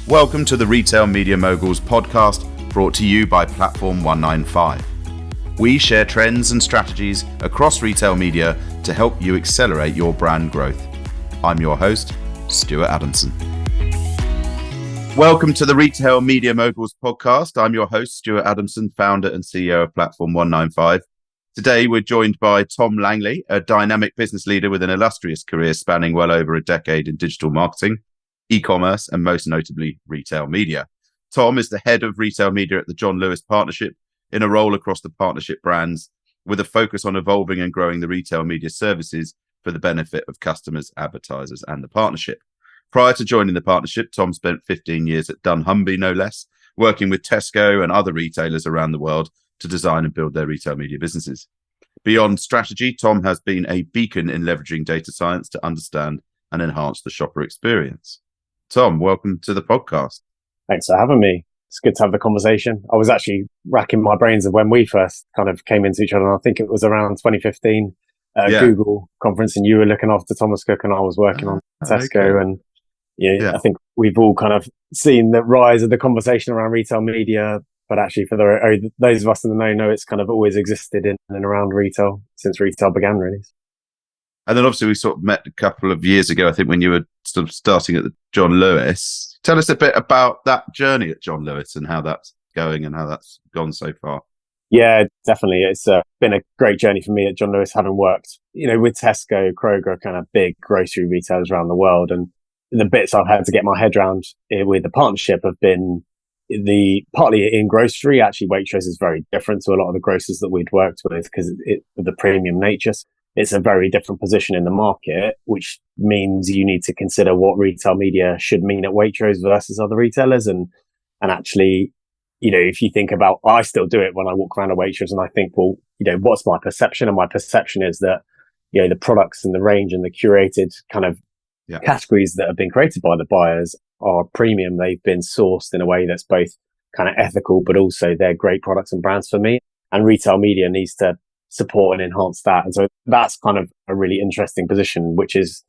Welcome to the Retail Media Moguls podcast, brought to you by Platform 195. We share trends and strategies across retail media to help you accelerate your brand growth. I'm your host, Stuart Adamson. Welcome to the Retail Media Moguls podcast. I'm your host, Stuart Adamson, founder and CEO of Platform 195. Today, we're joined by Tom Langley, a dynamic business leader with an illustrious career spanning well over a decade in digital marketing, e-commerce, and most notably, retail media. Tom is the head of retail media at the John Lewis Partnership, in a role across the partnership brands, with a focus on evolving and growing the retail media services for the benefit of customers, advertisers, and the partnership. Prior to joining the partnership, Tom spent 15 years at Dunnhumby, no less, working with Tesco and other retailers around the world to design and build their retail media businesses. Beyond strategy, Tom has been a beacon in leveraging data science to understand and enhance the shopper experience. Tom, welcome to the podcast. Thanks for having me. It's good to have the conversation. I was actually racking my brains of when we first kind of came into each other. And I think it was around 2015 Google conference, and you were looking after Thomas Cook and I was working on Tesco. Okay. And I think we've all kind of seen the rise of the conversation around retail media. But actually, for those of us in the know it's kind of always existed in and around retail since retail began, really. And then obviously we sort of met a couple of years ago, I think, when you were sort of starting at the John Lewis. Tell us a bit about that journey at John Lewis and how that's going and how that's gone so far. Yeah, definitely. It's been a great journey for me at John Lewis, having worked, with Tesco, Kroger, kind of big grocery retailers around the world. And the bits I've had to get my head around with the partnership have been partly in grocery. Actually, Waitrose is very different to a lot of the grocers that we'd worked with because of the premium nature. It's a very different position in the market, which means you need to consider what retail media should mean at Waitrose versus other retailers. And actually, if you think about, I still do it when I walk around a Waitrose and I think, well, what's my perception? And my perception is that, the products and the range and the curated kind of categories that have been created by the buyers are premium. They've been sourced in a way that's both kind of ethical, but also they're great products and brands for me. And retail media needs to support and enhance that. And so that's kind of a really interesting position, which is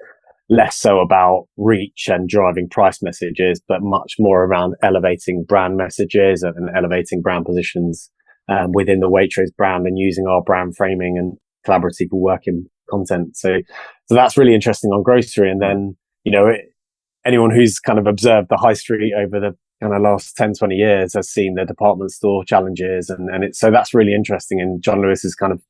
less so about reach and driving price messages, but much more around elevating brand messages and elevating brand positions within the Waitrose brand and using our brand framing and collaborative working content. So that's really interesting on grocery. And then, anyone who's kind of observed the high street over the kind of last 10, 20 years has seen the department store challenges. So that's really interesting. And John Lewis is kind of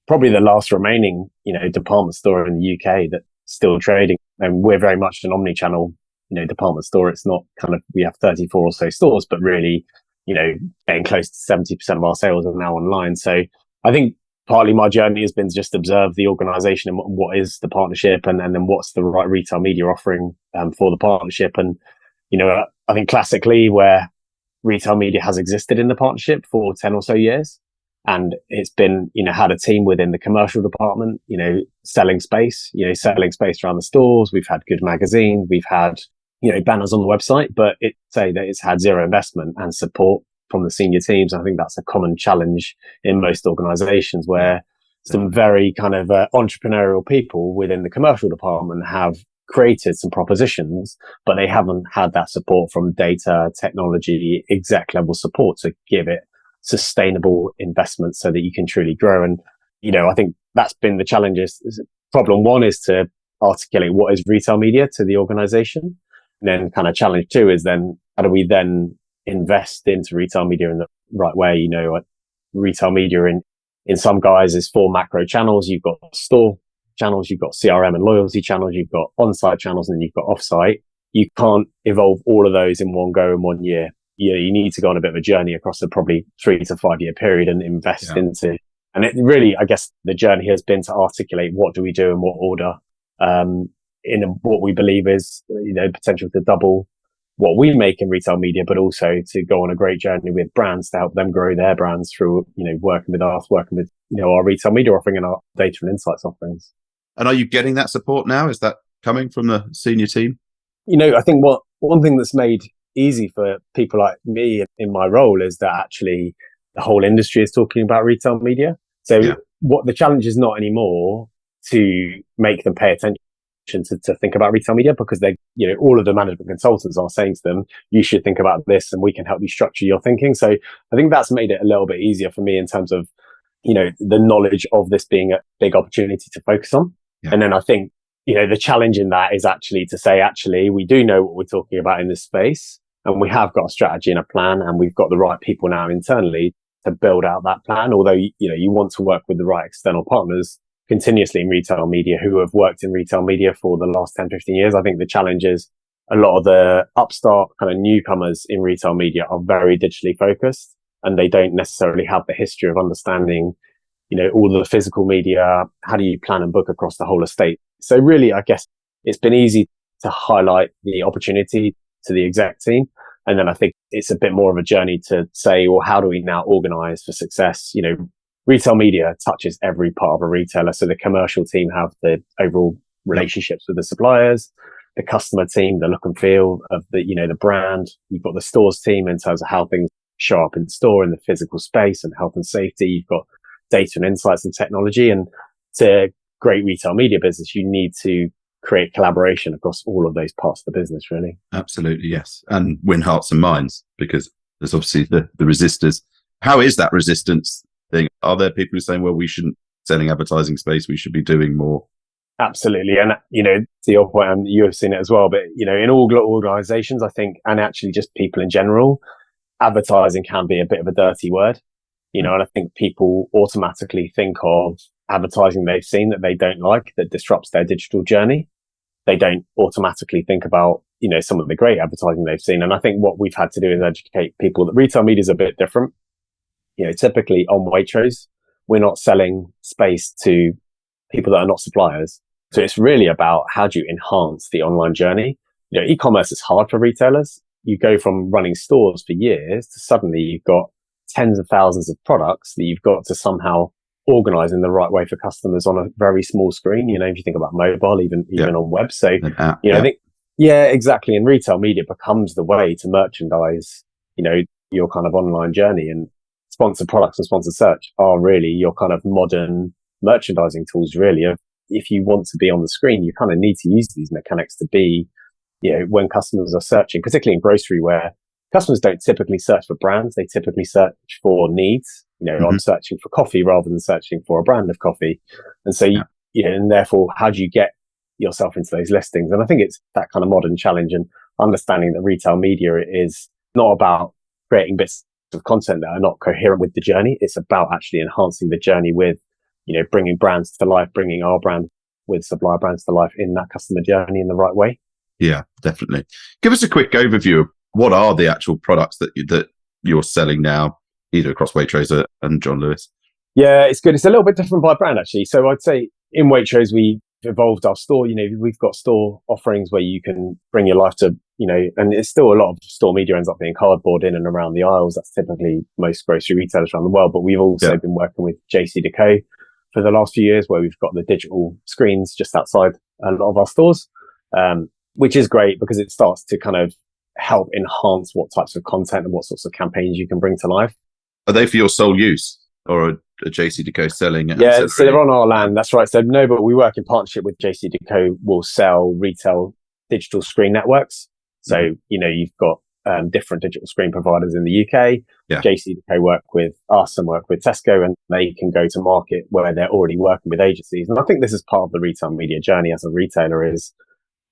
probably the last remaining, department store in the UK that's still trading. And we're very much an omnichannel, department store. It's not kind of, we have 34 or so stores, but really, getting close to 70% of our sales are now online. So I think partly my journey has been to just observe the organization and what is the partnership and then what's the right retail media offering for the partnership. And, I think classically where retail media has existed in the partnership for 10 or so years, and it's been, had a team within the commercial department, selling space around the stores. We've had good magazines. We've had, banners on the website, but it's had zero investment and support from the senior teams. I think that's a common challenge in most organizations where some very kind of entrepreneurial people within the commercial department have created some propositions, but they haven't had that support from data, technology, exec level support to give it sustainable investment so that you can truly grow. And, I think that's been the challenges. Problem one is to articulate what is retail media to the organization. And then kind of challenge two is then how do we then invest into retail media in the right way? Retail media in some guys is 4 macro channels. You've got store channels, you've got CRM and loyalty channels, you've got on-site channels, and then you've got off-site. You can't evolve all of those in one go in 1 year. You need to go on a bit of a journey across a probably 3 to 5 year period and invest into. And it really, I guess the journey has been to articulate what do we do in what order, in what we believe is, potential to double what we make in retail media, but also to go on a great journey with brands to help them grow their brands through, working with us, working with, our retail media offering and our data and insights offerings. And are you getting that support now? Is that coming from the senior team? I think one thing that's made easy for people like me in my role is that actually the whole industry is talking about retail media. So what the challenge is not anymore to make them pay attention to think about retail media, because they, all of the management consultants are saying to them, you should think about this and we can help you structure your thinking. So I think that's made it a little bit easier for me in terms of, the knowledge of this being a big opportunity to focus on. Yeah. And then I think, the challenge in that is actually to say, we do know what we're talking about in this space, and we have got a strategy and a plan, and we've got the right people now internally to build out that plan. Although, you want to work with the right external partners continuously in retail media who have worked in retail media for the last 10, 15 years. I think the challenge is a lot of the upstart kind of newcomers in retail media are very digitally focused, and they don't necessarily have the history of understanding, all the physical media. How do you plan and book across the whole estate? So really, I guess it's been easy to highlight the opportunity to the exec team. And then I think it's a bit more of a journey to say, well, how do we now organize for success? Retail media touches every part of a retailer. So the commercial team have the overall relationships with the suppliers, the customer team, the look and feel of the brand. You've got the stores team in terms of how things show up in store in the physical space and health and safety. You've got data and insights and technology. And to great retail media business, you need to create collaboration across all of those parts of the business, really. Absolutely, yes. And win hearts and minds, because there's obviously the resistors. How is that resistance thing? Are there people who are saying, well, we shouldn't selling advertising space, we should be doing more? Absolutely. And, to your point, and you have seen it as well, but, in all organizations, I think, and actually just people in general, advertising can be a bit of a dirty word, and I think people automatically think of advertising they've seen that they don't like, that disrupts their digital journey. They don't automatically think about, some of the great advertising they've seen. And I think what we've had to do is educate people that retail media is a bit different. Typically on Waitrose, we're not selling space to people that are not suppliers. So it's really about how do you enhance the online journey? E-commerce is hard for retailers. You go from running stores for years to suddenly you've got tens of thousands of products that you've got to somehow organize in the right way for customers on a very small screen. If you think about mobile, even on web. So, I think, exactly. And retail media becomes the way to merchandise, your kind of online journey, and sponsored products and sponsored search are really your kind of modern merchandising tools, really. If you want to be on the screen, you kind of need to use these mechanics to be, when customers are searching, particularly in grocery, where customers don't typically search for brands. They typically search for needs. I'm searching for coffee rather than searching for a brand of coffee. And so, and therefore, how do you get yourself into those listings? And I think it's that kind of modern challenge, and understanding that retail media is not about creating bits of content that are not coherent with the journey. It's about actually enhancing the journey with, bringing brands to life, bringing our brand with supplier brands to life in that customer journey in the right way. Yeah, definitely. Give us a quick overview of what are the actual products that you're selling now, either across Waitrose and John Lewis? Yeah, it's good. It's a little bit different by brand, actually. So I'd say in Waitrose, we evolved our store. We've got store offerings where you can bring your life to, and it's still a lot of store media ends up being cardboard in and around the aisles. That's typically most grocery retailers around the world. But we've also been working with JCDecaux for the last few years, where we've got the digital screens just outside a lot of our stores, which is great because it starts to kind of help enhance what types of content and what sorts of campaigns you can bring to life. Are they for your sole use, or are JCDecaux selling? Yeah, so they're on our land. That's right. So no, but we work in partnership with JCDecaux. We'll sell retail digital screen networks. So, you've got different digital screen providers in the UK. Yeah. JCDecaux work with us and work with Tesco, and they can go to market where they're already working with agencies. And I think this is part of the retail media journey as a retailer is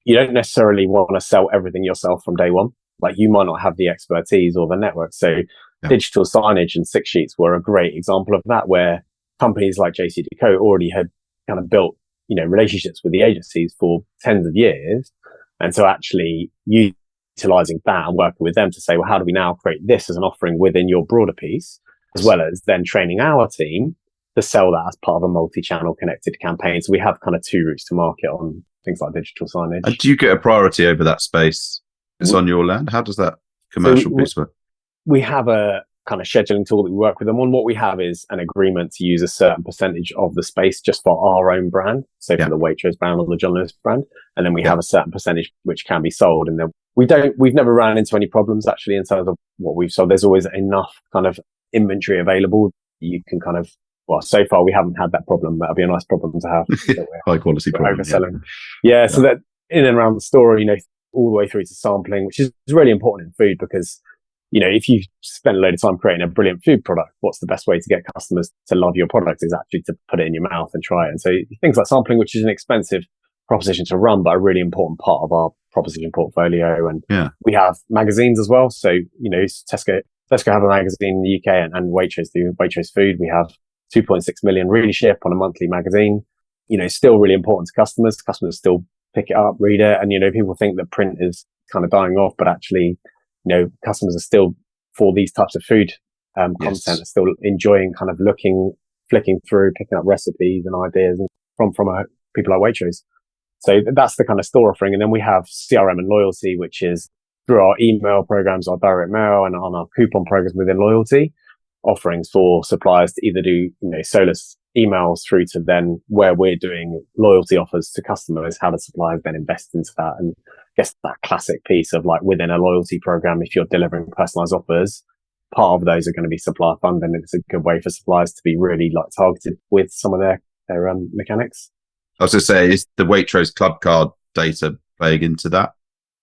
you don't necessarily want to sell everything yourself from day one. Like you might not have the expertise or the network. So digital signage and 6 sheets were a great example of that, where companies like JCDecaux already had kind of built, relationships with the agencies for tens of years. And so actually utilizing that and working with them to say, well, how do we now create this as an offering within your broader piece, as well as then training our team to sell that as part of a multi-channel connected campaign. So we have kind of two routes to market on things like digital signage. And do you get a priority over that space? It's on your land. How does that commercial piece work? We have a kind of scheduling tool that we work with them on. What we have is an agreement to use a certain percentage of the space just for our own brand. So for the Waitrose brand or the John Lewis brand. And then we have a certain percentage which can be sold. And then we've never ran into any problems actually in terms of what we've sold. There's always enough kind of inventory available. You can kind of well, so far we haven't had that problem. That'd be a nice problem to have. High quality problem. Overselling. Yeah. So that in and around the store, all the way through to sampling, which is really important in food because, if you spend a load of time creating a brilliant food product, what's the best way to get customers to love your product is actually to put it in your mouth and try it. And so things like sampling, which is an expensive proposition to run, but a really important part of our proposition portfolio. And we have magazines as well. So, Tesco have a magazine in the UK and Waitrose do Waitrose Food. We have 2.6 million readership on a monthly magazine. Still really important to customers. Customers still pick it up, read it. And, people think that print is kind of dying off, but actually, customers are still, for these types of food content, are still enjoying kind of flicking through, picking up recipes and ideas from people like Waitrose. So that's the kind of store offering. And then we have CRM and loyalty, which is through our email programs, our direct mail, and on our coupon programs within loyalty, offerings for suppliers to either do, solus emails through to then where we're doing loyalty offers to customers, how the suppliers then invest into that. And I guess that classic piece of like within a loyalty program, if you're delivering personalized offers, part of those are going to be supplier funded. And it's a good way for suppliers to be really like targeted with some of their mechanics. I was going to say, is the Waitrose Club Card data playing into that?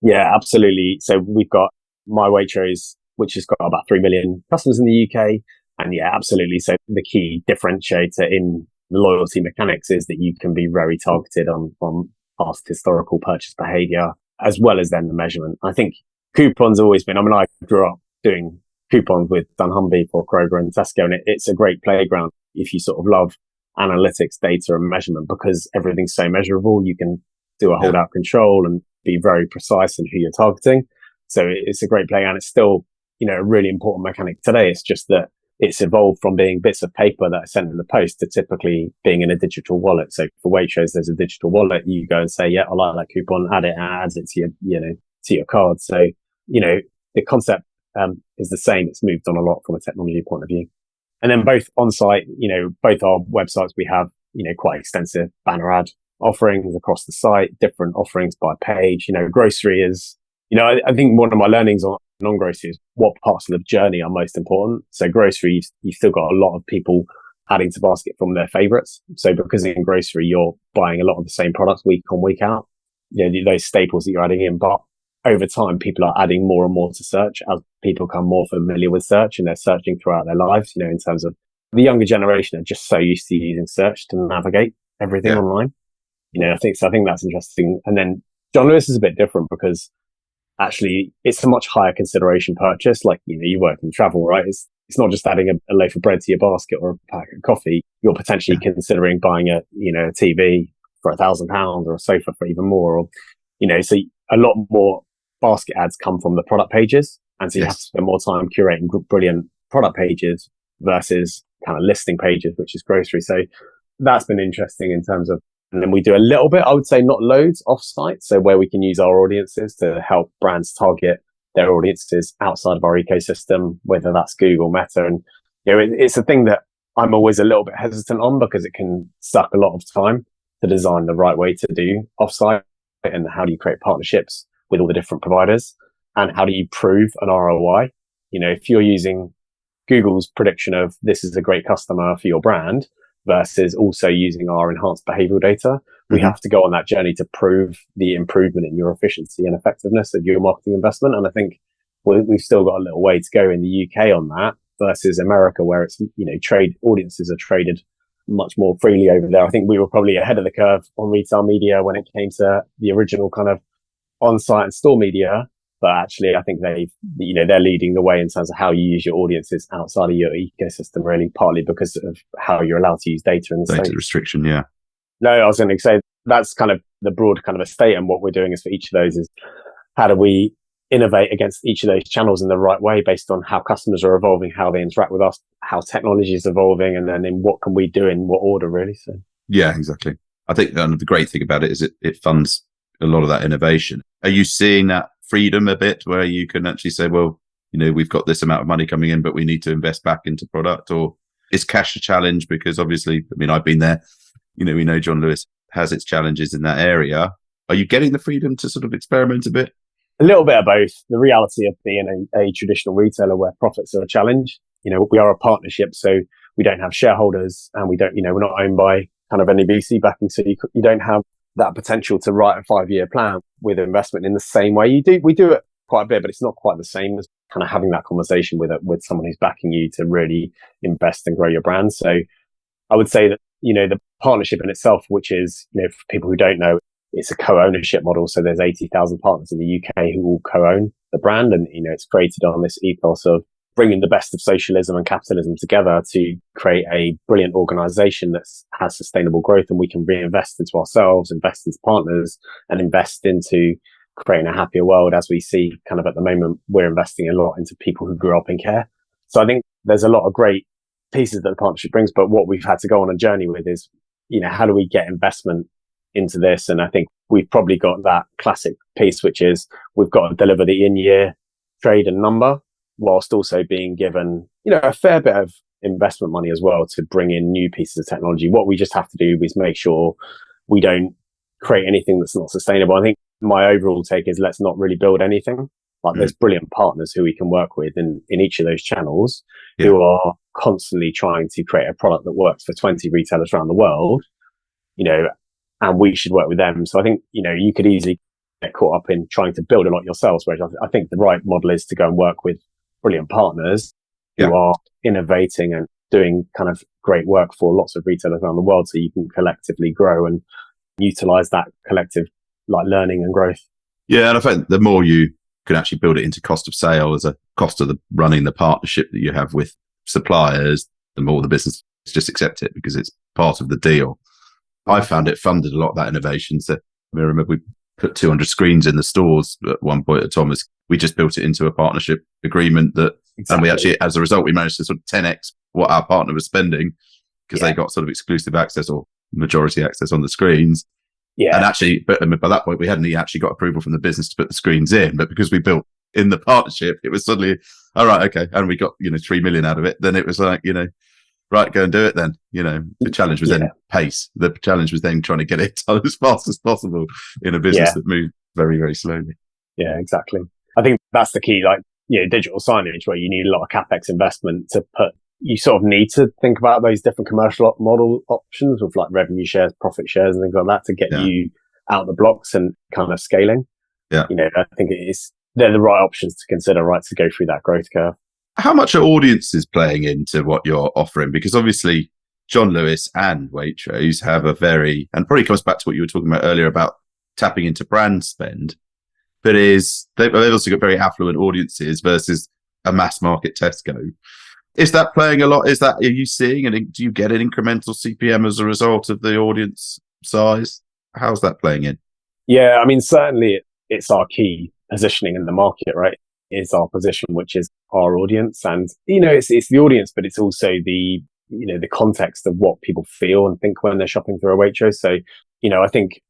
Yeah, absolutely. So we've got My Waitrose, which has got about 3 million customers in the UK. And yeah, absolutely. So the key differentiator in loyalty mechanics is that you can be very targeted on past historical purchase behavior, as well as then the measurement. I think coupons always been, I grew up doing coupons with Dunnhumby for Kroger and Tesco, and it's a great playground if you sort of love analytics, data and measurement, because everything's so measurable. You can do a hold out control and be very precise in who you're targeting. So it's a great play, and it's still, a really important mechanic today. It's just that it's evolved from being bits of paper that are sent in the post to typically being in a digital wallet. So for Waitrose, there's a digital wallet. You go and say, yeah, I like that coupon, add it, and adds it to your card. So, the concept is the same. It's moved on a lot from a technology point of view. And then both on site, both our websites, we have, quite extensive banner ad offerings across the site, different offerings by page. Grocery is, I think one of my learnings on non-grocery is what parts of the journey are most important. So grocery, you've still got a lot of people adding to basket from their favorites. So because in grocery, you're buying a lot of the same products week on, week out, those staples that you're adding in. But over time, people are adding more and more to search as people become more familiar with search and they're searching throughout their lives, in terms of the younger generation are just so used to using search to navigate everything online. I think that's interesting. And then John Lewis is a bit different because actually it's a much higher consideration purchase. Like, you work in travel, right? It's not just adding a loaf of bread to your basket or a pack of coffee. You're potentially considering buying a TV for £1,000 or a sofa for even more, or, so a lot more basket ads come from the product pages. And so you have to spend more time curating brilliant product pages versus kind of listing pages, which is grocery. So that's been interesting in terms of, and then we do a little bit, I would say not loads off-site. So where we can use our audiences to help brands target their audiences outside of our ecosystem, whether that's Google, Meta. And, it's a thing that I'm always a little bit hesitant on because it can suck a lot of time to design the right way to do off-site. And how do you create partnerships with all the different providers? And how do you prove an ROI? If you're using Google's prediction of this is a great customer for your brand, versus also using our enhanced behavioral data, we have to go on that journey to prove the improvement in your efficiency and effectiveness of your marketing investment. And I think we've still got a little way to go in the UK on that versus America, where it's, trade audiences are traded much more freely over there. I think we were probably ahead of the curve on retail media when it came to the original kind of on-site and store media. But actually, I think they're leading the way in terms of how you use your audiences outside of your ecosystem, really, partly because of how you're allowed to use data in the data States. restriction. Yeah. No, I was going to say that's kind of the broad kind of estate. And what we're doing is for each of those is how do we innovate against each of those channels in the right way based on how customers are evolving, how they interact with us, how technology is evolving, and then in what can we do in what order, really. So yeah, exactly. I think the great thing about it is it funds a lot of that innovation. Are you seeing that freedom a bit where you can actually say, well, we've got this amount of money coming in, but we need to invest back into product? Or is cash a challenge? Because obviously, I've been there, we know John Lewis has its challenges in that area. Are you getting the freedom to sort of experiment a bit? A little bit of both. The reality of being a traditional retailer where profits are a challenge, we are a partnership. So we don't have shareholders, and we don't, we're not owned by kind of any VC backing. So you don't have that potential to write a 5-year plan with investment in the same way you do. We do it quite a bit, but it's not quite the same as kind of having that conversation with someone who's backing you to really invest and grow your brand. So I would say that, the partnership in itself, which is, for people who don't know, it's a co-ownership model. So there's 80,000 partners in the UK who all co-own the brand. And, it's created on this ethos of bringing the best of socialism and capitalism together to create a brilliant organization that has sustainable growth, and we can reinvest into ourselves, invest into partners, and invest into creating a happier world. As we see kind of at the moment, we're investing a lot into people who grew up in care. So I think there's a lot of great pieces that the partnership brings, but what we've had to go on a journey with is, how do we get investment into this? And I think we've probably got that classic piece, which is we've got to deliver the in-year trade and number, whilst also being given, a fair bit of investment money as well to bring in new pieces of technology. What we just have to do is make sure we don't create anything that's not sustainable. I think my overall take is let's not really build anything. Like there's brilliant partners who we can work with in each of those channels who are constantly trying to create a product that works for 20 retailers around the world, and we should work with them. So I think, you could easily get caught up in trying to build a lot yourselves, whereas I think the right model is to go and work with brilliant partners who are innovating and doing kind of great work for lots of retailers around the world, so you can collectively grow and utilize that collective learning and growth. Yeah, and I think the more you can actually build it into cost of sale as a cost of running the partnership that you have with suppliers, the more the business just accept it because it's part of the deal. I found it funded a lot of that innovation. So I remember we put 200 screens in the stores at one point at Thomas. We just built it into a partnership agreement and we actually, as a result, we managed to sort of 10x what our partner was spending because they got sort of exclusive access or majority access on the screens. Yeah. And actually, but by that point, we hadn't actually got approval from the business to put the screens in. But because we built in the partnership, it was suddenly, all right, okay. And we got, 3 million out of it. Then it was like, right, go and do it then. The challenge was then pace. The challenge was then trying to get it done as fast as possible in a business that moved very, very slowly. Yeah, exactly. I think that's the key, digital signage where you need a lot of CapEx investment to put, you sort of need to think about those different commercial model options with revenue shares, profit shares and things like that to get you out the blocks and kind of scaling. Yeah. I think they're the right options to consider, right, to go through that growth curve. How much are audiences playing into what you're offering? Because obviously John Lewis and Waitrose have and probably comes back to what you were talking about earlier about tapping into brand spend, but they've also got very affluent audiences versus a mass market Tesco. Is that playing a lot? Are you seeing, and do you get an incremental CPM as a result of the audience size? How's that playing in? Yeah, I mean, certainly it's our key positioning in the market, right? Is our position, which is our audience. And, it's the audience, but it's also the context of what people feel and think when they're shopping through a Waitrose. So, I think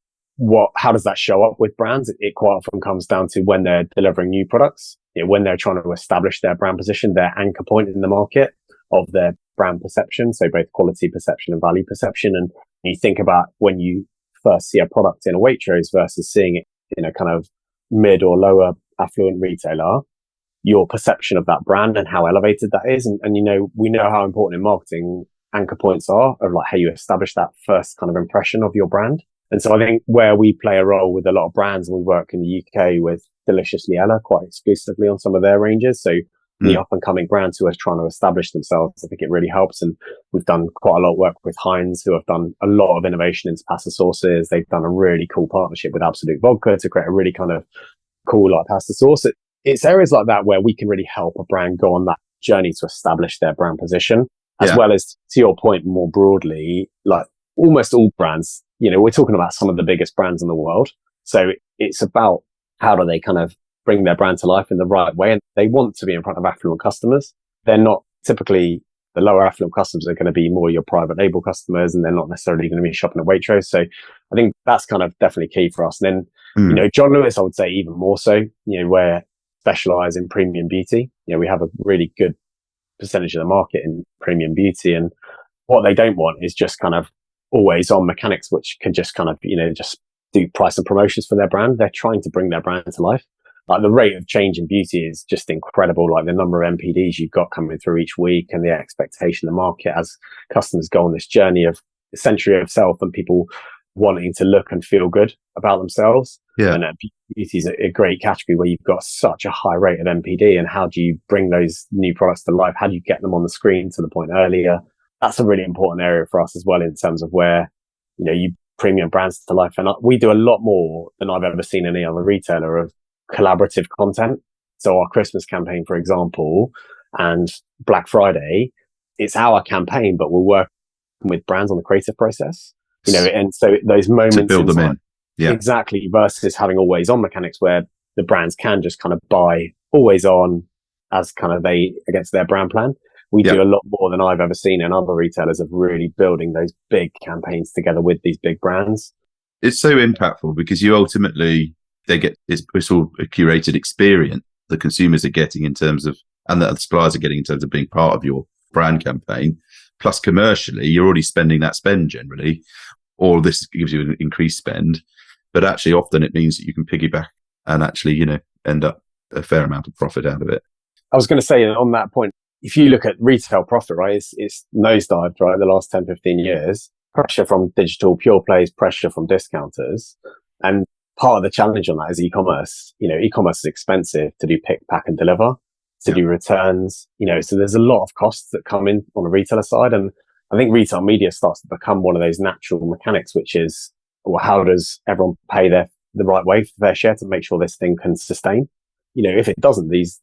how does that show up with brands? It quite often comes down to when they're delivering new products, when they're trying to establish their brand position, their anchor point in the market of their brand perception. So both quality perception and value perception. And you think about when you first see a product in a Waitrose versus seeing it in a kind of mid or lower affluent retailer, your perception of that brand and how elevated that is. And we know how important in marketing anchor points are of how you establish that first kind of impression of your brand. And so I think where we play a role with a lot of brands, and we work in the UK with Deliciously Ella quite exclusively on some of their ranges. So the up and coming brands who are trying to establish themselves, I think it really helps. And we've done quite a lot of work with Heinz, who have done a lot of innovation into pasta sauces. They've done a really cool partnership with Absolute Vodka to create a really kind of cool pasta sauce. It's areas like that where we can really help a brand go on that journey to establish their brand position, as well as, to your point, more broadly, almost all brands, we're talking about some of the biggest brands in the world. So it's about how do they kind of bring their brand to life in the right way. And they want to be in front of affluent customers. They're not typically, the lower affluent customers are going to be more your private label customers, and they're not necessarily going to be shopping at Waitrose. So I think that's kind of definitely key for us. And then, John Lewis, I would say even more so, where specialize in premium beauty. We have a really good percentage of the market in premium beauty. And what they don't want is just kind of always on mechanics, which can just kind of, just do price and promotions for their brand. They're trying to bring their brand to life. Like the rate of change in beauty is just incredible. Like the number of MPDs you've got coming through each week and the expectation of the market as customers go on this journey of a century of self and people wanting to look and feel good about themselves. Yeah. And beauty is a great category where you've got such a high rate of MPD. And how do you bring those new products to life? How do you get them on the screen, to the point earlier? That's a really important area for us as well, in terms of where, you premium brands to life. And we do a lot more than I've ever seen any other retailer of collaborative content. So our Christmas campaign, for example, and Black Friday, it's our campaign, but we're working with brands on the creative process, and so those moments to build them in. Yeah, exactly. Versus having always on mechanics where the brands can just kind of buy always on as kind of against their brand plan. We do a lot more than I've ever seen in other retailers of really building those big campaigns together with these big brands. It's so impactful because you ultimately, it's all a curated experience the consumers are getting in terms of, and that the suppliers are getting in terms of being part of your brand campaign. Plus commercially, you're already spending that spend generally, or this gives you an increased spend. But actually often it means that you can piggyback and actually, end up a fair amount of profit out of it. I was going to say on that point, if you look at retail profit, right, it's nosedived, right, the last 10, 15 years. Pressure from digital pure plays, pressure from discounters. And part of the challenge on that is e-commerce. E-commerce is expensive to do pick, pack and deliver, to do returns, so there's a lot of costs that come in on the retailer side. And I think retail media starts to become one of those natural mechanics, which is, well, how does everyone pay the right way for their share to make sure this thing can sustain? If it doesn't, these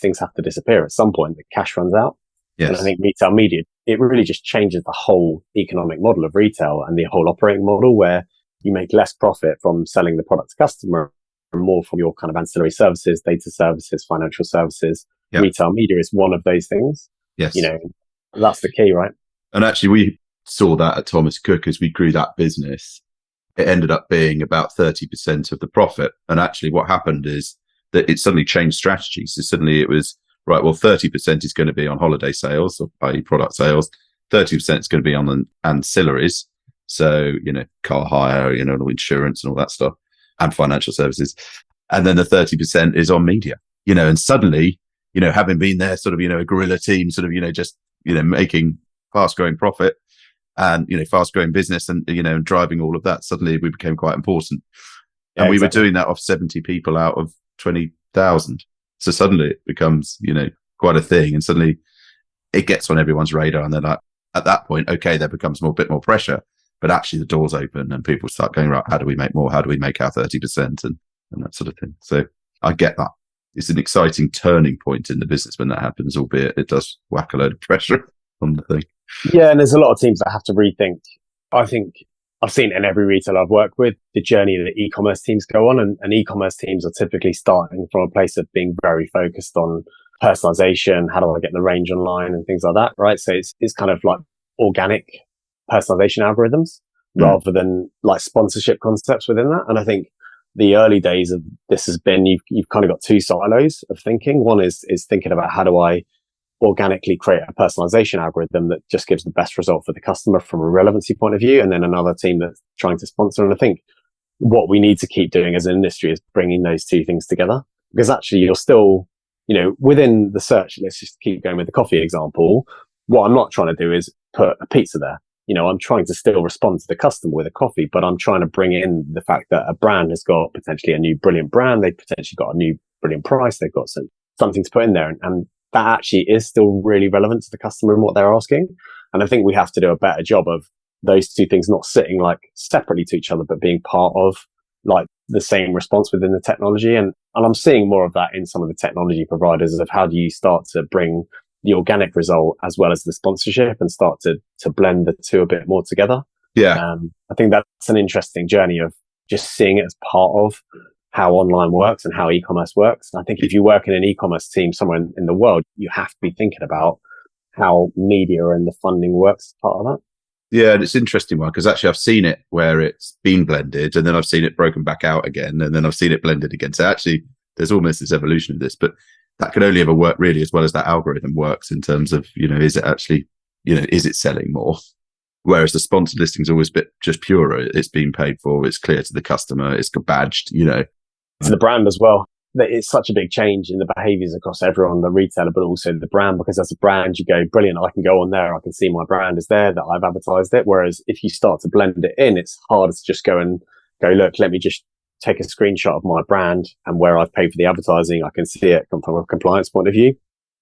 things have to disappear at some point. The cash runs out. Yes. And I think retail media, it really just changes the whole economic model of retail and the whole operating model, where you make less profit from selling the product to customer and more from your kind of ancillary services, data services, financial services. Yep. Retail media is one of those things. Yes. That's the key, right? And actually we saw that at Thomas Cook as we grew that business. It ended up being about 30% of the profit. And actually what happened is that it suddenly changed strategies. So suddenly it was, right, well, 30% is going to be on holiday sales, or i.e. product sales. 30% is going to be on the ancillaries. So, car hire, insurance and all that stuff, and financial services. And then the 30% is on media, and suddenly, having been there sort of, a guerrilla team, sort of, just, making fast growing profit and, fast growing business and, and driving all of that, suddenly we became quite important. Yeah, and we were doing that off 70 people out of 20,000. So suddenly it becomes, quite a thing. And suddenly it gets on everyone's radar. And then at that point, okay, there becomes a bit more pressure, but actually the doors open and people start going, right, how do we make more? How do we make our 30% and that sort of thing? So I get that. It's an exciting turning point in the business when that happens, albeit it does whack a load of pressure on the thing. Yeah, and there's a lot of teams that have to rethink. I think I've seen it in every retailer I've worked with, the journey that e-commerce teams go on, and e-commerce teams are typically starting from a place of being very focused on personalization. How do I get the range online and things like that, right? So it's kind of like organic personalization algorithms rather than like sponsorship concepts within that. And I think the early days of this has been, you've kind of got two silos of thinking. One is thinking about how do I organically create a personalization algorithm that just gives the best result for the customer from a relevancy point of view. And then another team that's trying to sponsor. And I think what we need to keep doing as an industry is bringing those two things together, because actually you're still, within the search, let's just keep going with the coffee example. What I'm not trying to do is put a pizza there. I'm trying to still respond to the customer with a coffee, but I'm trying to bring in the fact that a brand has got potentially a new brilliant brand. They've potentially got a new brilliant price. They've got something to put in there. And that actually is still really relevant to the customer and what they're asking. And I think we have to do a better job of those two things not sitting like separately to each other, but being part of like the same response within the technology. And I'm seeing more of that in some of the technology providers of how do you start to bring the organic result as well as the sponsorship and start to blend the two a bit more together. Yeah. I think that's an interesting journey of just seeing it as part of how online works and how e-commerce works. And I think if you work in an e-commerce team somewhere in the world, you have to be thinking about how media and the funding works as part of that. Yeah, and it's an interesting one because actually I've seen it where it's been blended and then I've seen it broken back out again and then I've seen it blended again. So actually there's almost this evolution of this, but that can only ever work really as well as that algorithm works in terms of, is it actually, is it selling more? Whereas the sponsored listing is always a bit just purer. It's being paid for. It's clear to the customer. It's badged, To the brand as well. that it's such a big change in the behaviors across everyone, the retailer, but also the brand, because as a brand, you go, brilliant, I can go on there, I can see my brand is there, that I've advertised it. Whereas if you start to blend it in, it's harder to just go, look, let me just take a screenshot of my brand and where I've paid for the advertising. I can see it from a compliance point of view.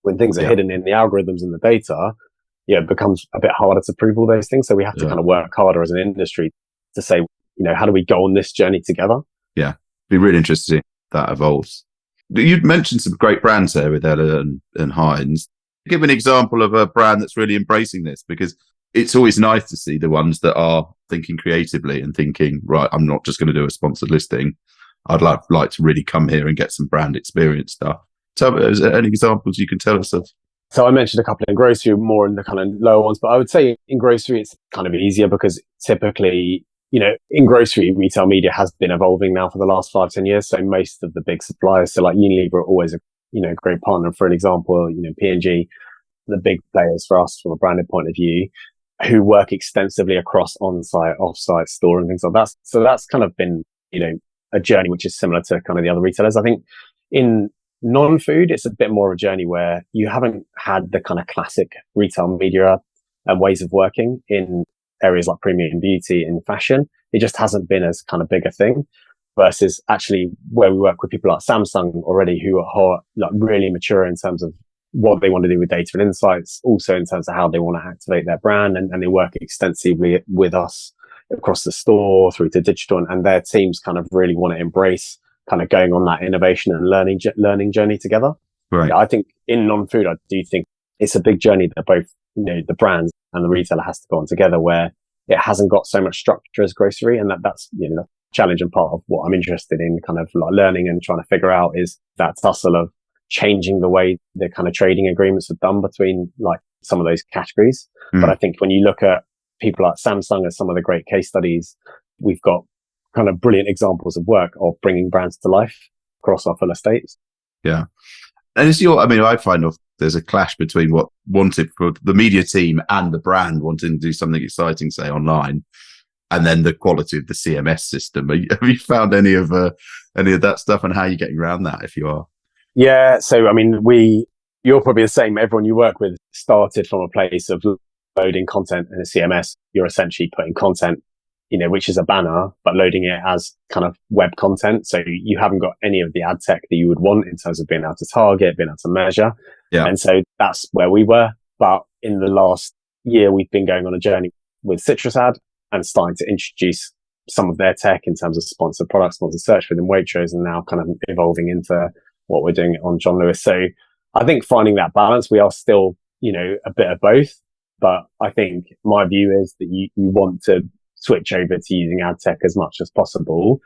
When things are hidden in the algorithms and the data, it becomes a bit harder to prove all those things. So we have to kind of work harder as an industry to say, how do we go on this journey together? Yeah, be really interesting that evolves. You'd mentioned some great brands there with Ella and Heinz. Give an example of a brand that's really embracing this, because it's always nice to see the ones that are thinking creatively and thinking, right, I'm not just going to do a sponsored listing. I'd like to really come here and get some brand experience stuff. So is there any examples you can tell us of? So I mentioned a couple in grocery, more in the kind of lower ones, but I would say in grocery, it's kind of easier because typically, in grocery, retail media has been evolving now for the last 5-10 years. So most of the big suppliers, so like Unilever are always a, great partner. For an example, P&G, the big players for us from a branded point of view, who work extensively across on-site, off-site, store and things like that. So that's kind of been, a journey which is similar to kind of the other retailers. I think in non-food, it's a bit more of a journey where you haven't had the kind of classic retail media and ways of working in areas like premium beauty and fashion. It just hasn't been as kind of big a thing, versus actually where we work with people like Samsung already, who are like really mature in terms of what they want to do with data and insights, also in terms of how they want to activate their brand. And they work extensively with us across the store through to digital, and their teams kind of really want to embrace kind of going on that innovation and learning journey together. Right. I think in non-food, I do think it's a big journey that both, the brands and the retailer has to go on together, where it hasn't got so much structure as grocery. And that's, the challenge and part of what I'm interested in kind of like learning and trying to figure out is that tussle of changing the way the kind of trading agreements are done between like some of those categories. But I think when you look at people like Samsung as some of the great case studies, we've got kind of brilliant examples of work of bringing brands to life across our full estates. Yeah. And I find there's a clash between what wanted for the media team and the brand wanting to do something exciting, say online, and then the quality of the CMS system. Have you found any of that stuff, and how are you getting around that if you are? Yeah. So, you're probably the same. Everyone you work with started from a place of loading content in a CMS. You're essentially putting content, which is a banner, but loading it as kind of web content. So you haven't got any of the ad tech that you would want in terms of being able to target, being able to measure. Yeah. And so that's where we were. But in the last year, we've been going on a journey with Citrus Ad and starting to introduce some of their tech in terms of sponsored products, sponsored search within Waitrose, and now kind of evolving into what we're doing on John Lewis. So I think finding that balance, we are still, a bit of both. But I think my view is that you want to switch over to using ad tech as much as possible.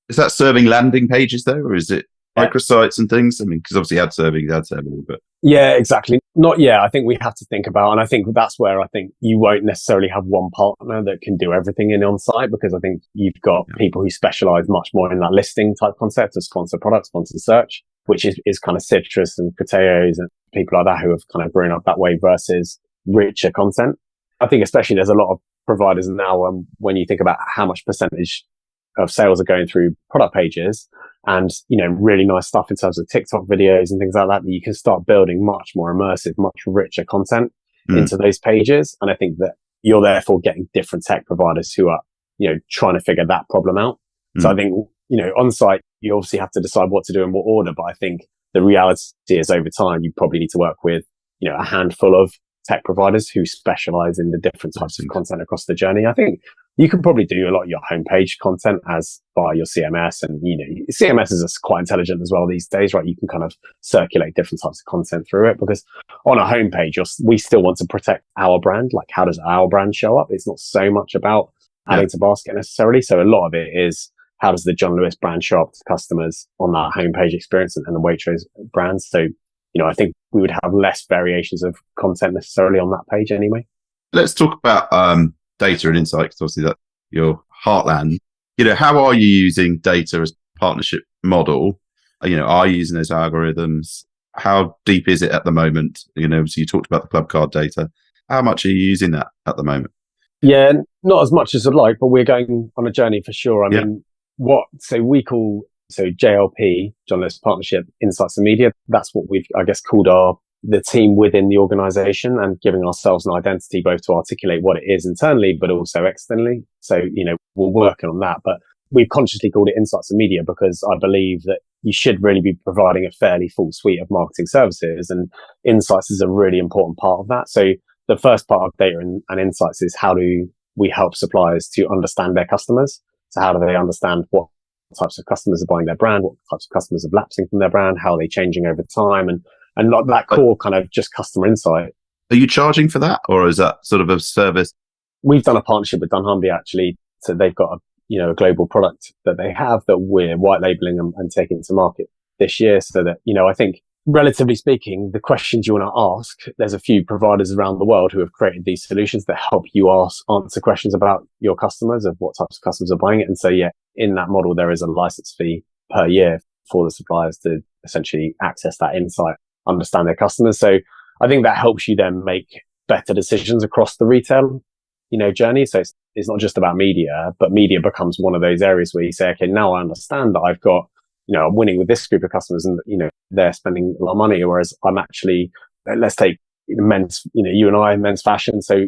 Is that serving landing pages though, or is it microsites and things? Because obviously ad serving, but yeah, exactly. Not yet. I think we have to think about, and I think that's where I think you won't necessarily have one partner that can do everything in on-site, because I think you've got people who specialize much more in that listing type concept of sponsored products, sponsored search, which is kind of Citrus and Criteos and people like that who have kind of grown up that way, versus richer content. I think especially there's a lot of providers now, when you think about how much percentage of sales are going through product pages, and really nice stuff in terms of TikTok videos and things like that you can start building much more immersive, much richer content into those pages. And I think that you're therefore getting different tech providers who are trying to figure that problem out. So I think on site you obviously have to decide what to do in what order, but I think the reality is over time you probably need to work with a handful of tech providers who specialize in the different types of content across the journey. I think you can probably do a lot of your homepage content as via your CMS, and CMS is quite intelligent as well these days, right? You can kind of circulate different types of content through it, because on a homepage we still want to protect our brand. Like, how does our brand show up? It's not so much about adding to basket necessarily. So a lot of it is, how does the John Lewis brand show up to customers on that homepage experience and the Waitrose brand? So I think we would have less variations of content necessarily on that page anyway. Let's talk about data and insight, because obviously that's your heartland. How are you using data as a partnership model? Are you using those algorithms? How deep is it at the moment? So you talked about the club card data. How much are you using that at the moment? Yeah, not as much as I'd like, but we're going on a journey for sure. I mean, we call So JLP, Journalist Partnership, Insights and Media, that's what we've, I guess, called the team within the organization, and giving ourselves an identity both to articulate what it is internally, but also externally. So, we're working on that, but we've consciously called it Insights and Media because I believe that you should really be providing a fairly full suite of marketing services, and insights is a really important part of that. So the first part of data and insights is how do we help suppliers to understand their customers? So how do they understand what types of customers are buying their brand, what types of customers are lapsing from their brand, how are they changing over time, and like that core kind of just customer insight. Are you charging for that, or is that sort of a service? We've done a partnership with Dunnhumby actually. So they've got a global product that they have that we're white labeling and taking to market this year. So that, I think relatively speaking, the questions you want to ask, there's a few providers around the world who have created these solutions that help you answer questions about your customers, of what types of customers are buying it. And so, in that model, there is a license fee per year for the suppliers to essentially access that insight, understand their customers. So I think that helps you then make better decisions across the retail, journey. So it's not just about media, but media becomes one of those areas where you say, okay, now I understand that I've got, I'm winning with this group of customers and, they're spending a lot of money. Whereas I'm actually, let's take men's, you and I, men's fashion. So,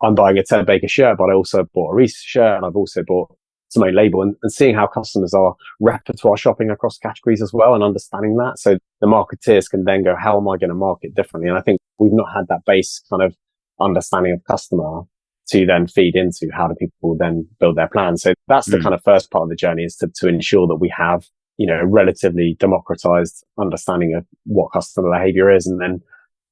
I'm buying a Ted Baker shirt, but I also bought a Reese shirt, and I've also bought some own label, and seeing how customers are repertoire shopping across categories as well, and understanding that. So the marketeers can then go, how am I going to market differently? And I think we've not had that base kind of understanding of customer to then feed into how do people then build their plans. So that's the kind of first part of the journey, is to ensure that we have, a relatively democratized understanding of what customer behavior is. And then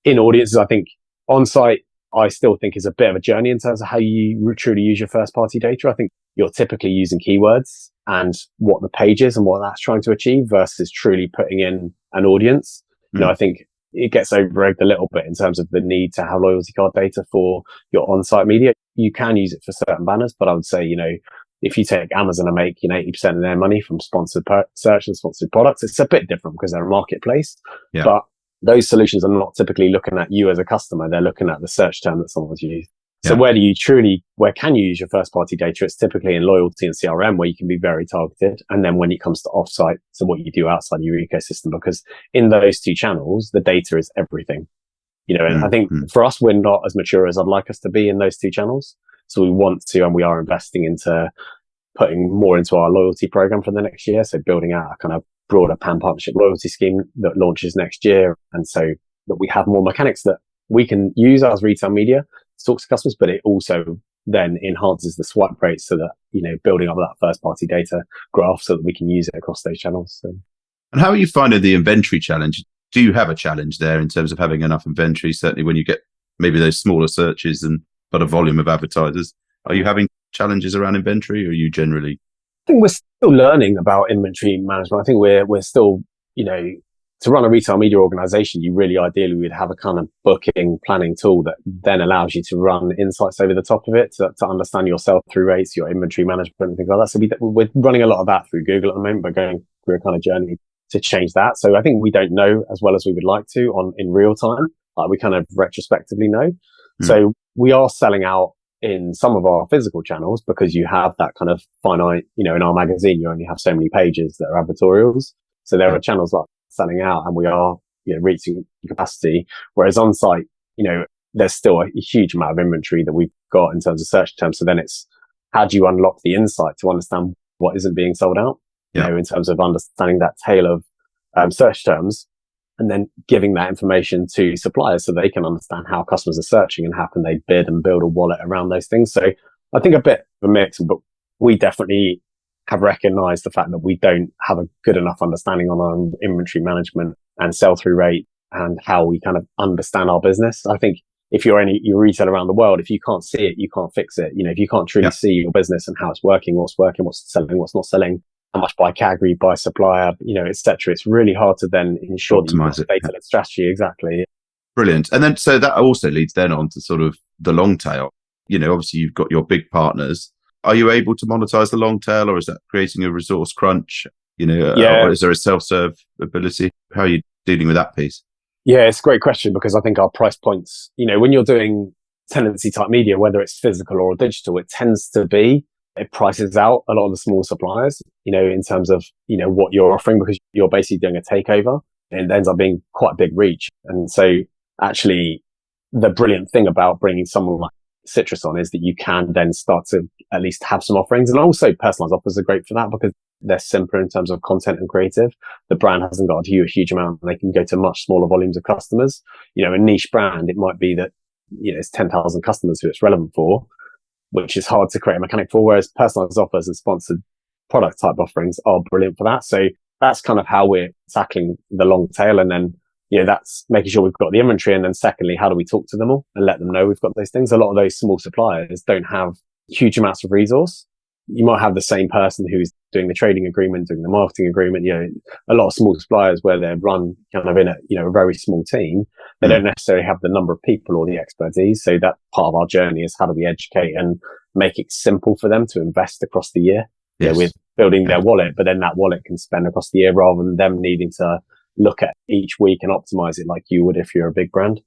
in audiences, I think on site, I still think is a bit of a journey in terms of how you truly use your first party data. I think you're typically using keywords and what the page is and what that's trying to achieve versus truly putting in an audience. I think it gets over-egged a little bit in terms of the need to have loyalty card data for your on-site media. You can use it for certain banners, but I would say, if you take Amazon and make 80% of their money from sponsored search and sponsored products, it's a bit different because they're a marketplace. Yeah. But those solutions are not typically looking at you as a customer. They're looking at the search term that someone's used. So where can you use your first party data? It's typically in loyalty and CRM, where you can be very targeted. And then when it comes to offsite, so what you do outside your ecosystem, because in those two channels, the data is everything. And I think for us, we're not as mature as I'd like us to be in those two channels. So we want to, and we are investing into putting more into our loyalty program for the next year. So building out a kind of broader pan partnership loyalty scheme that launches next year. And so that we have more mechanics that we can use as retail media to talk to customers, but it also then enhances the swipe rate so that, building up that first party data graph so that we can use it across those channels. So. And how are you finding the inventory challenge? Do you have a challenge there in terms of having enough inventory? Certainly when you get maybe those smaller searches and but a volume of advertisers, are you having challenges around inventory, or are you generally? I think we're still learning about inventory management. I think we're still, to run a retail media organization, you really ideally would have a kind of booking planning tool that then allows you to run insights over the top of it to understand your sell-through rates, your inventory management and things like that. So we're running a lot of that through Google at the moment, but going through a kind of journey to change that. So I think we don't know as well as we would like to in real time. We kind of retrospectively know. So we are selling out in some of our physical channels because you have that kind of finite, in our magazine, you only have so many pages that are advertorials. So there are channels like selling out and we are, reaching capacity. Whereas on site, there's still a huge amount of inventory that we've got in terms of search terms. So then it's how do you unlock the insight to understand what isn't being sold out, in terms of understanding that tail of search terms, and then giving that information to suppliers so they can understand how customers are searching and how can they bid and build a wallet around those things. So I think a bit of a mix, but we definitely have recognized the fact that we don't have a good enough understanding on our inventory management and sell-through rate and how we kind of understand our business. I think if you're your retail around the world, if you can't see it, you can't fix it. If you can't truly see your business and how it's working, what's selling, what's not selling, how much by category, by supplier, et cetera. It's really hard to then ensure optimize that you have a data-led strategy. Exactly. Brilliant. And then, so that also leads then on to sort of the long tail. Obviously you've got your big partners. Are you able to monetize the long tail, or is that creating a resource crunch? Or is there a self-serve ability? How are you dealing with that piece? Yeah, it's a great question because I think our price points, when you're doing tenancy type media, whether it's physical or digital, it tends to be it prices out a lot of the small suppliers, in terms of, what you're offering, because you're basically doing a takeover, and it ends up being quite a big reach. And so actually the brilliant thing about bringing someone like Citrus on is that you can then start to at least have some offerings. And also personalized offers are great for that because they're simpler in terms of content and creative. The brand hasn't got to do a huge amount, and they can go to much smaller volumes of customers. A niche brand, it might be that, it's 10,000 customers who it's relevant for, which is hard to create a mechanic for, whereas personalized offers and sponsored product type offerings are brilliant for that. So that's kind of how we're tackling the long tail. And then, that's making sure we've got the inventory. And then secondly, how do we talk to them all and let them know we've got those things? A lot of those small suppliers don't have huge amounts of resource. You might have the same person who's doing the trading agreement, doing the marketing agreement. A lot of small suppliers where they're run kind of in a very small team, they don't necessarily have the number of people or the expertise. So that part of our journey is how do we educate and make it simple for them to invest across the year. Yes. With building their wallet, but then that wallet can spend across the year rather than them needing to look at each week and optimize it like you would if you're a big brand.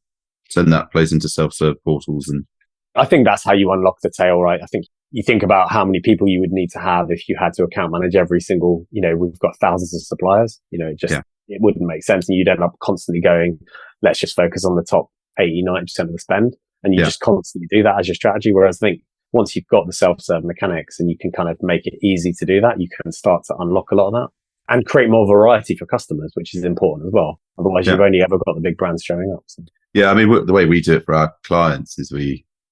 So then that plays into self-serve portals. And I think that's how you unlock the tail, right? I think you think about how many people you would need to have if you had to account manage every single, we've got thousands of suppliers, it wouldn't make sense. And you'd end up constantly going, let's just focus on the top 80-90% of the spend. And you just constantly do that as your strategy. Whereas I think once you've got the self-serve mechanics and you can kind of make it easy to do that, you can start to unlock a lot of that and create more variety for customers, which is important as well. Otherwise, you've only ever got the big brands showing up. So. Yeah, I mean, the way we do it for our clients is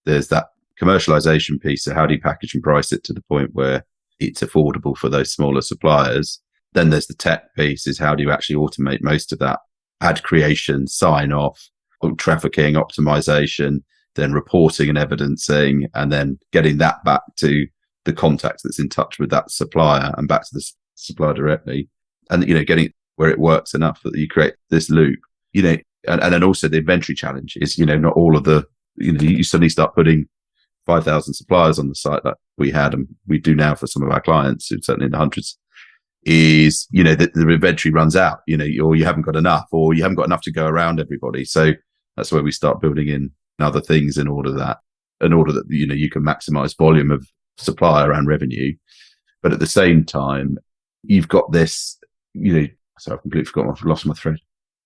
there's that commercialization piece. So how do you package and price it to the point where it's affordable for those smaller suppliers? Then there's the tech piece, is how do you actually automate most of that ad creation, sign off, trafficking, optimization, then reporting and evidencing, and then getting that back to the contact that's in touch with that supplier and back to the supplier directly. And, getting where it works enough that you create this loop, and then also the inventory challenge is, not all of the, you suddenly start putting 5,000 suppliers on the site that we had and we do now for some of our clients, certainly in the hundreds, is, the inventory runs out, or you haven't got enough, or you haven't got enough to go around everybody. So that's where we start building in other things in order that, you can maximize volume of supplier and revenue. But at the same time, you've got this, so I've completely forgotten, I've lost my thread.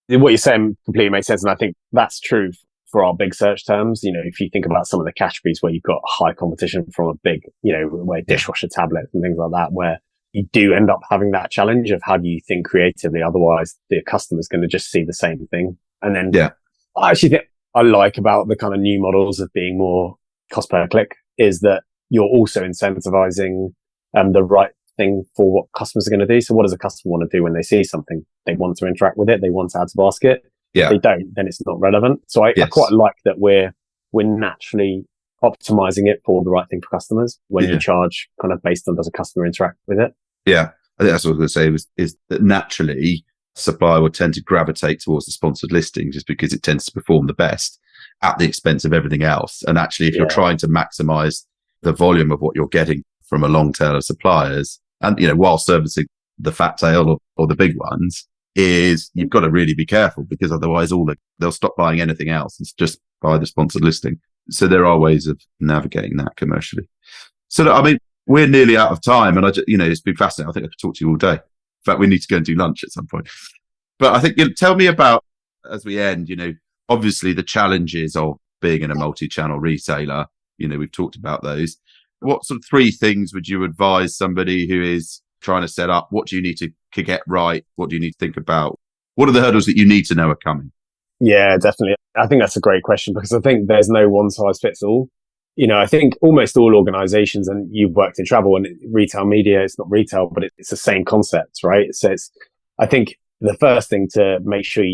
What you're saying completely makes sense. And I think that's true for our big search terms. If you think about some of the categories where you've got high competition from a big, where dishwasher tablets and things like that, where you do end up having that challenge of how do you think creatively? Otherwise, the customer's going to just see the same thing. And then I actually think I like about the kind of new models of being more cost per click is that you're also incentivizing the right thing for what customers are going to do. So what does a customer want to do when they see something? They want to interact with it. They want to add to basket. Yeah. If they don't, then it's not relevant. So I quite like that we're naturally optimizing it for the right thing for customers when you charge kind of based on does a customer interact with it. Yeah. I think that's what I was going to say is that naturally supplier will tend to gravitate towards the sponsored listing just because it tends to perform the best at the expense of everything else. And actually, if you're trying to maximize the volume of what you're getting from a long tail of suppliers and, while servicing the fat tail or the big ones, is you've got to really be careful because otherwise they'll stop buying anything else and just buy the sponsored listing. So there are ways of navigating that commercially. So, I mean, we're nearly out of time and it's been fascinating. I think I could talk to you all day. In fact, we need to go and do lunch at some point. But I think, tell me about, as we end, obviously the challenges of being in a multi-channel retailer. We've talked about those. What sort of 3 things would you advise somebody who is trying to set up? What do you need to get right? What do you need to think about? What are the hurdles that you need to know are coming? Yeah, definitely. I think that's a great question because I think there's no one size fits all. I think almost all organizations, and you've worked in travel and retail media, it's not retail, but it's the same concepts, right? So I think the first thing to make sure,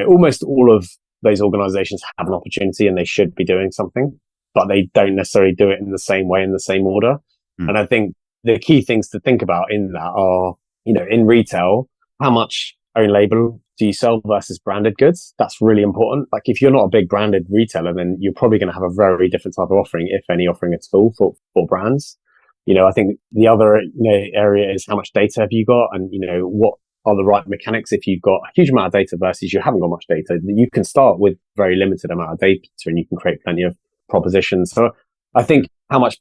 almost all of those organizations have an opportunity and they should be doing something, but they don't necessarily do it in the same way, in the same order. And I think the key things to think about in that are, in retail, how much own label do you sell versus branded goods? That's really important. Like if you're not a big branded retailer, then you're probably going to have a very different type of offering, if any offering at all for brands. I think the other area is how much data have you got and, what are the right mechanics if you've got a huge amount of data versus you haven't got much data. You can start with very limited amount of data and you can create plenty of propositions. So I think how much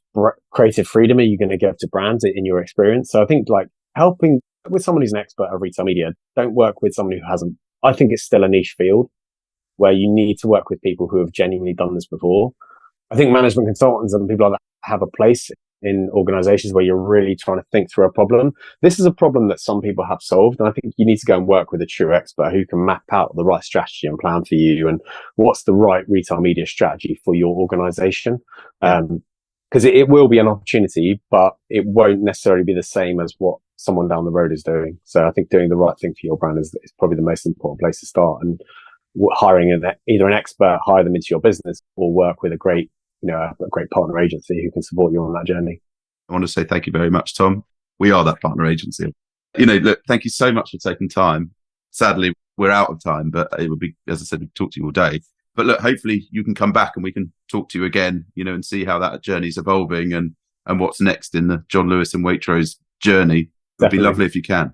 creative freedom are you going to give to brands in your experience? So I think like helping with someone who's an expert of retail media, don't work with someone who hasn't. I think it's still a niche field where you need to work with people who have genuinely done this before. I think management consultants and people like that have a place in organizations where you're really trying to think through a problem. This is a problem that some people have solved. And I think you need to go and work with a true expert who can map out the right strategy and plan for you and what's the right retail media strategy for your organization. Because it will be an opportunity, but it won't necessarily be the same as what someone down the road is doing. So I think doing the right thing for your brand is probably the most important place to start. And hiring either an expert, hire them into your business, or work with a great partner agency who can support you on that journey. I want to say thank you very much, Tom. We are that partner agency. Look, thank you so much for taking time. Sadly, we're out of time, but it would be, as I said, we'd talk to you all day. But look, hopefully you can come back and we can talk to you again, and see how that journey is evolving and what's next in the John Lewis and Waitrose journey. It would be lovely if you can.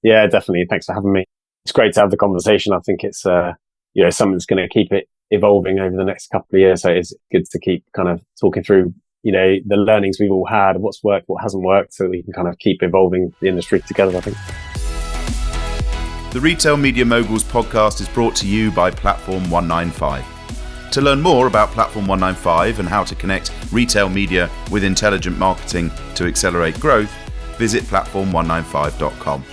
Yeah, definitely. Thanks for having me. It's great to have the conversation. I think it's, something that's going to keep it evolving over the next couple of years. So it's good to keep kind of talking through, the learnings we've all had, what's worked, what hasn't worked, so we can kind of keep evolving the industry together, I think. The Retail Media Moguls podcast is brought to you by Platform 195. To learn more about Platform 195 and how to connect retail media with intelligent marketing to accelerate growth, visit platform195.com.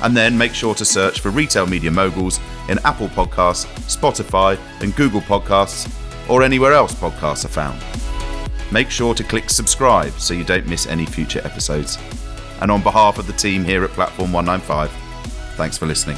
And then make sure to search for Retail Media Moguls in Apple Podcasts, Spotify and Google Podcasts, or anywhere else podcasts are found. Make sure to click subscribe so you don't miss any future episodes. And on behalf of the team here at Platform 195, thanks for listening.